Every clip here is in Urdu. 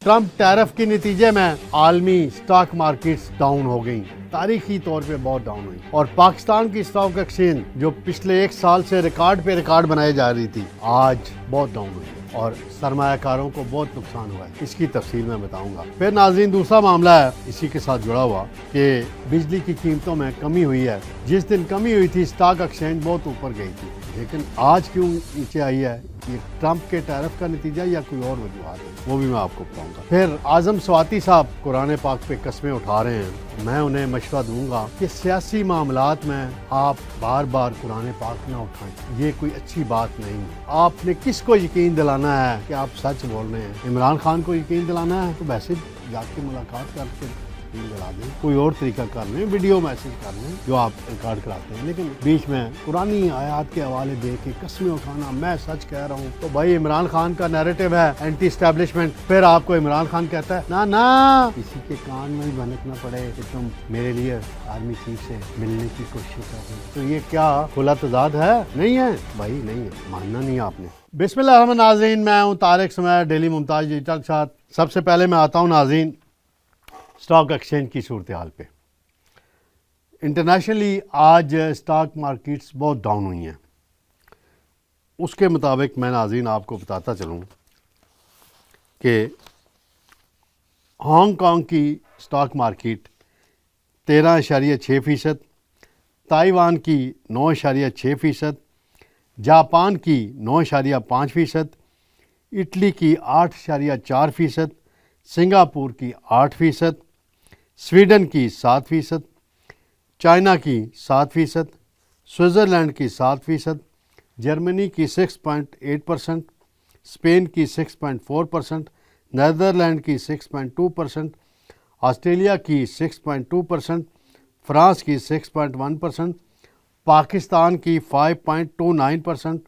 ٹرمپ ٹیرف کے نتیجے میں عالمی اسٹاک مارکیٹس ڈاؤن ہو گئیں، تاریخی طور پہ بہت ڈاؤن ہوئی، اور پاکستان کی اسٹاک ایکسچینج جو پچھلے ایک سال سے ریکارڈ پہ ریکارڈ بنائے جا رہی تھی آج بہت ڈاؤن ہوئی اور سرمایہ کاروں کو بہت نقصان ہوا ہے۔ اس کی تفصیل میں بتاؤں گا۔ پھر ناظرین دوسرا معاملہ ہے اسی کے ساتھ جڑا ہوا کہ بجلی کی قیمتوں میں کمی ہوئی ہے۔ جس دن کمی ہوئی تھی اسٹاک ایکسچینج بہت اوپر گئی تھی، لیکن آج کیوں نیچے آئی ہے؟ یہ ٹرمپ کے ٹیرف کا نتیجہ یا کوئی اور وجوہات ہے، وہ بھی میں آپ کو بتاؤں گا۔ پھر اعظم سواتی صاحب قرآن پاک پہ قسمیں اٹھا رہے ہیں، میں انہیں مشورہ دوں گا کہ سیاسی معاملات میں آپ بار بار قرآن پاک نہ اٹھائیں، یہ کوئی اچھی بات نہیں ہے۔ آپ نے کس کو یقین دلانا ہے کہ آپ سچ بول رہے ہیں؟ عمران خان کو یقین دلانا ہے تو ویسے جا کے ملاقات کر کے یقین دلا دیں، کوئی اور طریقہ کر لیں، ویڈیو میسج کر لیں جو آپ ریکارڈ کراتے ہیں، لیکن بیچ میں قرآنی آیات کے حوالے دے کے قسمیں اٹھانا میں سچ کہہ رہا ہوں تو بھائی عمران خان کا نیریٹو ہے اینٹی اسٹیبلشمنٹ، پھر آپ کو عمران خان کہتا ہے نہ کسی کے کان میں بھنکنا پڑے کہ تم میرے لیے آرمی چیف سے ملنے کی کوشش کر رہے ہیں، تو یہ کیا کھلا تضاد ہے؟ نہیں ہے بھائی، نہیں ہے، ماننا نہیں آپ نے۔ بسم اللہ الرحمن ناظرین، میں ہوں طارق سمیر، ڈیلی ممتاز ڈیجیٹل کے ساتھ۔ سب سے پہلے میں آتا ہوں ناظرین اسٹاک ایکسچینج کی صورتحال پہ۔ انٹرنیشنلی آج اسٹاک مارکیٹس بہت ڈاؤن ہوئی ہیں۔ اس کے مطابق میں ناظرین آپ کو بتاتا چلوں کہ ہانگ کانگ کی اسٹاک مارکیٹ 13.6%، تائیوان کی 9.6%، جاپان کی 9.5%، اٹلی کی 8.4%، سنگاپور کی 8%، سویڈن کی 7%، چائنا کی 7%، سوئٹزرلینڈ کی 7%، جرمنی کی 6.8%، اسپین کی 6.4%، نیدرلینڈ کی 6.2%، آسٹریلیا کی 6.2%، فرانس کی 6.1%، پاکستان کی 5.29%،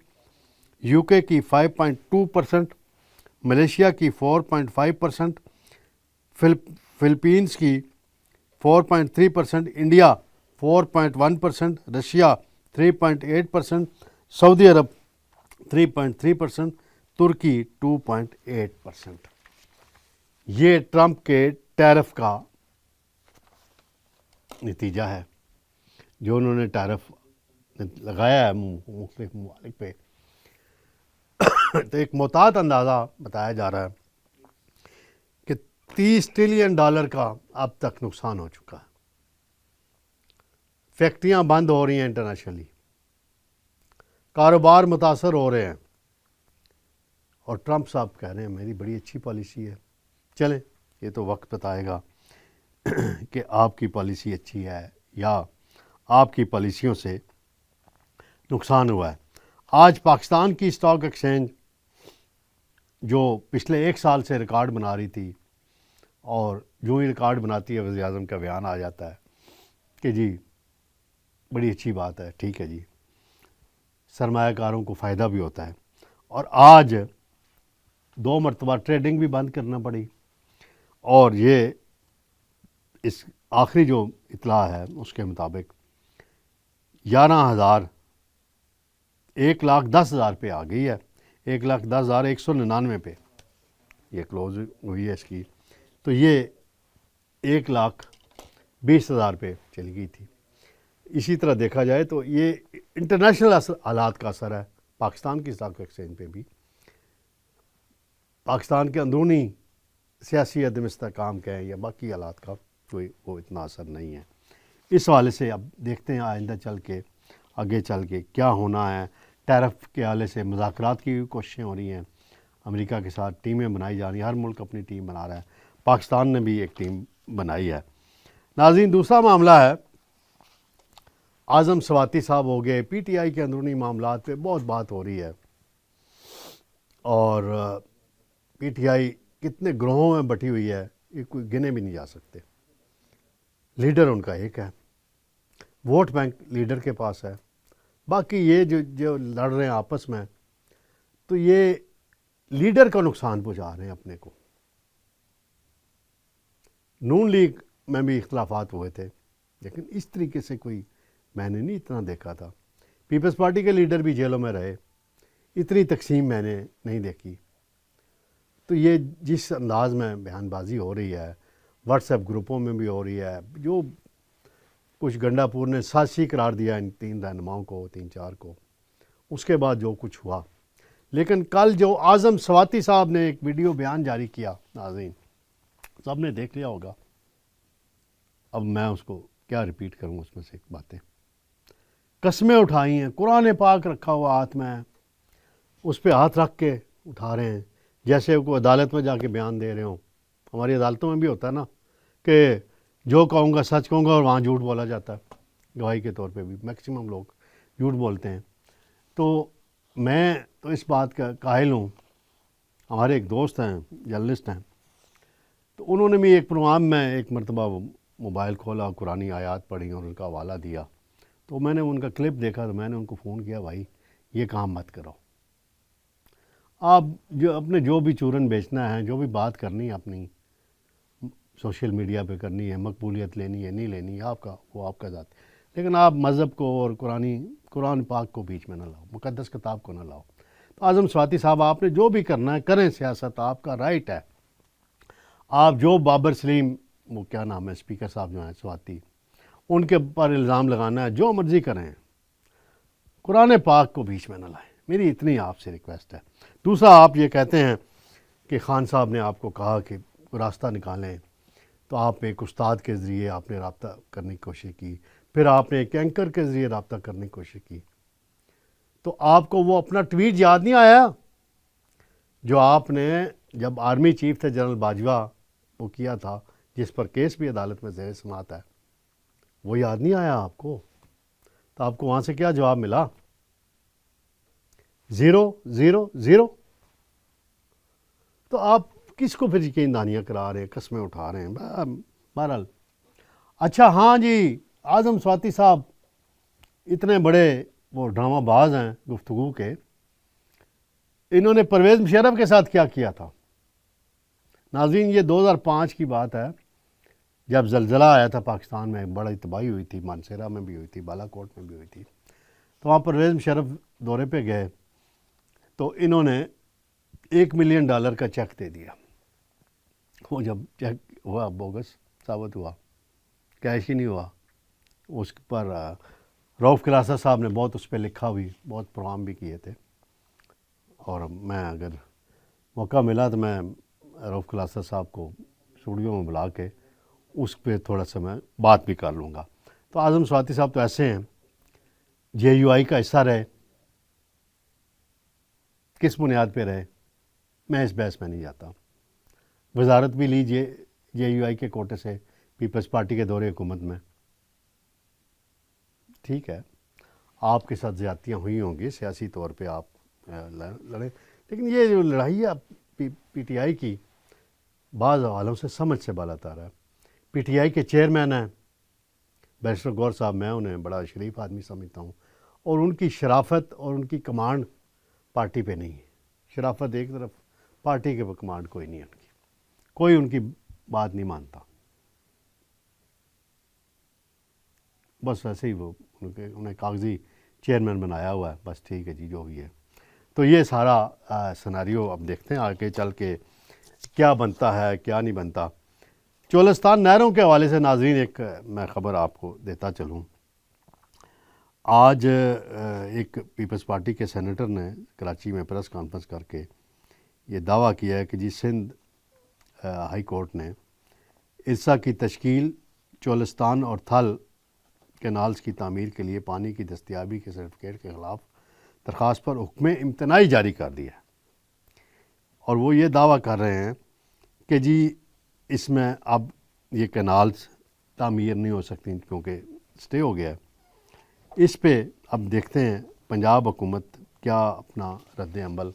یو کے کی 5.2%، ملیشیا کی 4.5%، فلپینز کی 4.3%، انڈیا 4.1%، رشیا 3.8%، سعودی عرب 3.3%، ترکی 2.8%۔ یہ ٹرمپ کے ٹیرف کا نتیجہ ہے جو انہوں نے ٹیرف لگایا ہے مختلف ممالک پہ۔ تو ایک محتاط اندازہ بتایا جا رہا ہے کہ $30 ٹریلین کا اب تک نقصان ہو چکا ہے۔ فیکٹریاں بند ہو رہی ہیں انٹرنیشنلی، کاروبار متاثر ہو رہے ہیں، اور ٹرمپ صاحب کہہ رہے ہیں میری بڑی اچھی پالیسی ہے۔ چلیں یہ تو وقت بتائے گا کہ آپ کی پالیسی اچھی ہے یا آپ کی پالیسیوں سے نقصان ہوا ہے۔ آج پاکستان کی اسٹاک ایکسچینج جو پچھلے ایک سال سے ریکارڈ بنا رہی تھی، اور جو ہی ریکارڈ بناتی ہے وزیر اعظم کا بیان آ جاتا ہے کہ جی بڑی اچھی بات ہے، ٹھیک ہے جی، سرمایہ کاروں کو فائدہ بھی ہوتا ہے۔ اور آج 2 مرتبہ ٹریڈنگ بھی بند کرنا پڑی، اور یہ اس آخری جو اطلاع ہے اس کے مطابق 1,10,000 پہ آ گئی ہے، 1,10,199 پہ یہ کلوز ہوئی ہے اس کی، تو یہ 1,20,000 پہ چلی گئی تھی۔ اسی طرح دیکھا جائے تو یہ انٹرنیشنل حالات کا اثر ہے پاکستان کی اسٹاک ایکسچینج پہ بھی۔ پاکستان کے اندرونی سیاسی عدم استحکام کا ہے یا باقی حالات کا کوئی وہ اتنا اثر نہیں ہے۔ اس حوالے سے اب دیکھتے ہیں آئندہ آگے چل کے کیا ہونا ہے۔ ٹیرف کے حوالے سے مذاکرات کی کوششیں ہو رہی ہیں، امریکہ کے ساتھ ٹیمیں بنائی جا رہی ہیں، ہر ملک اپنی ٹیم بنا رہا ہے، پاکستان نے بھی ایک ٹیم بنائی ہے۔ ناظرین دوسرا معاملہ ہے اعظم سواتی صاحب ہو گئے، پی ٹی آئی کے اندرونی معاملات پہ بہت بات ہو رہی ہے، اور پی ٹی آئی کتنے گروہوں میں بٹی ہوئی ہے یہ کوئی گنے بھی نہیں جا سکتے۔ لیڈر ان کا ایک ہے، ووٹ بینک لیڈر کے پاس ہے، باقی یہ جو لڑ رہے ہیں آپس میں، تو یہ لیڈر کا نقصان پہنچا رہے ہیں اپنے کو۔ نون لیگ میں بھی اختلافات ہوئے تھے، لیکن اس طریقے سے کوئی میں نے نہیں اتنا دیکھا تھا۔ پیپلز پارٹی کے لیڈر بھی جیلوں میں رہے، اتنی تقسیم میں نے نہیں دیکھی۔ تو یہ جس انداز میں بیان بازی ہو رہی ہے، واٹس ایپ گروپوں میں بھی ہو رہی ہے، جو کچھ گنڈا پور نے سازشی قرار دیا ان 3 رہنماؤں کو، 3-4 کو، اس کے بعد جو کچھ ہوا. لیکن کل جو اعظم سواتی صاحب نے ایک ویڈیو بیان جاری کیا، ناظرین سب نے دیکھ لیا ہوگا، اب میں اس کو کیا ریپیٹ کروں، اس میں سے ایک باتیں قسمیں اٹھائی ہیں، قرآن پاک رکھا ہوا ہاتھ میں، اس پہ ہاتھ رکھ کے اٹھا رہے ہیں جیسے وہ عدالت میں جا کے بیان دے رہے ہوں. ہماری عدالتوں میں بھی ہوتا ہے نا کہ جو کہوں گا سچ کہوں گا، اور وہاں جھوٹ بولا جاتا ہے، گواہی کے طور پہ بھی میکسیمم لوگ جھوٹ بولتے ہیں. تو میں تو اس بات کا قائل ہوں، ہمارے ایک دوست ہیں جرنلسٹ ہیں، تو انہوں نے بھی ایک پروگرام میں ایک مرتبہ موبائل کھولا، قرآنی آیات پڑھی اور ان کا حوالہ دیا، تو میں نے ان کا کلپ دیکھا، تو میں نے ان کو فون کیا، بھائی یہ کام مت کرو. آپ جو اپنے جو بھی چورن بیچنا ہے، جو بھی بات کرنی ہے اپنی سوشل میڈیا پہ کرنی ہے، مقبولیت لینی ہے نہیں لینی ہے، آپ کا وہ آپ کا ذات، لیکن آپ مذہب کو اور قرآن پاک کو بیچ میں نہ لاؤ، مقدس کتاب کو نہ لاؤ. تو اعظم سواتی صاحب آپ نے جو بھی کرنا ہے کریں، سیاست آپ کا رائٹ ہے. آپ جو بابر سلیم، وہ کیا نام ہے اسپیکر صاحب جو ہیں سواتی، ان کے پر الزام لگانا ہے، جو مرضی کریں، قرآن پاک کو بیچ میں نہ لائیں. میری اتنی آپ سے ریکویسٹ ہے. دوسرا، آپ یہ کہتے ہیں کہ خان صاحب نے آپ کو کہا کہ راستہ نکالیں، تو آپ ایک استاد کے ذریعے آپ نے رابطہ کرنے کی کوشش کی، پھر آپ نے ایک اینکر کے ذریعے رابطہ کرنے کی کوشش کی. تو آپ کو وہ اپنا ٹویٹ یاد نہیں آیا جو آپ نے جب آرمی چیف تھے جنرل باجوہ، وہ کیا تھا، جس پر کیس بھی عدالت میں زیر سماعت ہے؟ وہ یاد نہیں آیا آپ کو؟ تو آپ کو وہاں سے کیا جواب ملا؟ 0. تو آپ کس کو پھر یقین دہانیاں کرا رہے ہیں، قسمیں اٹھا رہے ہیں؟ بہرحال اچھا، ہاں جی، اعظم سواتی صاحب اتنے بڑے وہ ڈرامہ باز ہیں گفتگو کے، انہوں نے پرویز مشرف کے ساتھ کیا کیا تھا؟ ناظرین یہ 2005 کی بات ہے، جب زلزلہ آیا تھا پاکستان میں، بڑی تباہی ہوئی تھی، مانسیرا میں بھی ہوئی تھی، بالا کوٹ میں بھی ہوئی تھی. تو وہاں پرویز مشرف دورے پہ گئے، تو انہوں نے $1 ملین کا چیک دے دیا. وہ جب چیک ہوا بوگس ثابت ہوا، کیش ہی نہیں ہوا. اس پر رؤف کلاسا صاحب نے بہت اس پہ لکھا ہوئی، بہت پروگرام بھی کیے تھے، اور میں اگر موقع ملا تو میں رؤف کلاسا صاحب کو اسٹوڈیو میں بلا کے اس پہ تھوڑا سا میں بات بھی کر لوں گا. تو اعظم سواتی صاحب تو ایسے ہیں، JUI کا حصہ رہے، کس بنیاد پہ رہے، میں اس بحث میں نہیں جاتا. وزارت بھی لی JUI کے کوٹے سے پیپلز پارٹی کے دور حکومت میں، ٹھیک ہے، آپ کے ساتھ زیادتیاں ہوئی ہوں گی، سیاسی طور پہ آپ لڑیں، لیکن یہ جو لڑائی ہے PTI کی، بعض حوالوں سے سمجھ سے بالا تار ہے. PTI کے چیئرمین ہیں بیرسٹر غور صاحب، میں انہیں بڑا شریف آدمی سمجھتا ہوں، اور ان کی شرافت اور ان کی کمانڈ پارٹی پہ نہیں ہے. شرافت ایک طرف، پارٹی کے کمانڈ کوئی نہیں ہے، ان کی کوئی ان کی بات نہیں مانتا. بس ویسے ہی وہ انہیں کاغذی چیئرمین بنایا ہوا ہے، بس ٹھیک ہے جی، جو بھی ہے. تو یہ سارا سناریو اب دیکھتے ہیں آگے چل کے کیا بنتا ہے کیا نہیں بنتا. چولستان نہروں کے حوالے سے ناظرین ایک میں خبر آپ کو دیتا چلوں. آج ایک پیپلز پارٹی کے سینیٹر نے کراچی میں پریس کانفرنس کر کے یہ دعویٰ کیا ہے کہ جی سندھ ہائی کورٹ نے ارسا کی تشکیل، چولستان اور تھل کینالز کی تعمیر کے لیے پانی کی دستیابی کے سرٹیفکیٹ کے خلاف درخواست پر حکم امتناعی جاری کر دیا ہے. اور وہ یہ دعویٰ کر رہے ہیں کہ جی اس میں اب یہ کینالز تعمیر نہیں ہو سکتی کیونکہ سٹے ہو گیا ہے. اس پہ اب دیکھتے ہیں پنجاب حکومت کیا اپنا رد عمل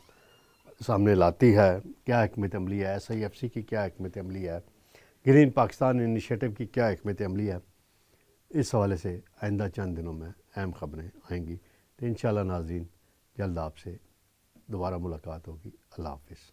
سامنے لاتی ہے، کیا حکمت عملی ہے، SIFC کی کیا حکمت عملی ہے، گرین پاکستان انیشیٹو کی کیا حکمت عملی ہے. اس حوالے سے آئندہ چند دنوں میں اہم خبریں آئیں گی. تو انشاءاللہ ناظرین جلد آپ سے دوبارہ ملاقات ہوگی. اللہ حافظ.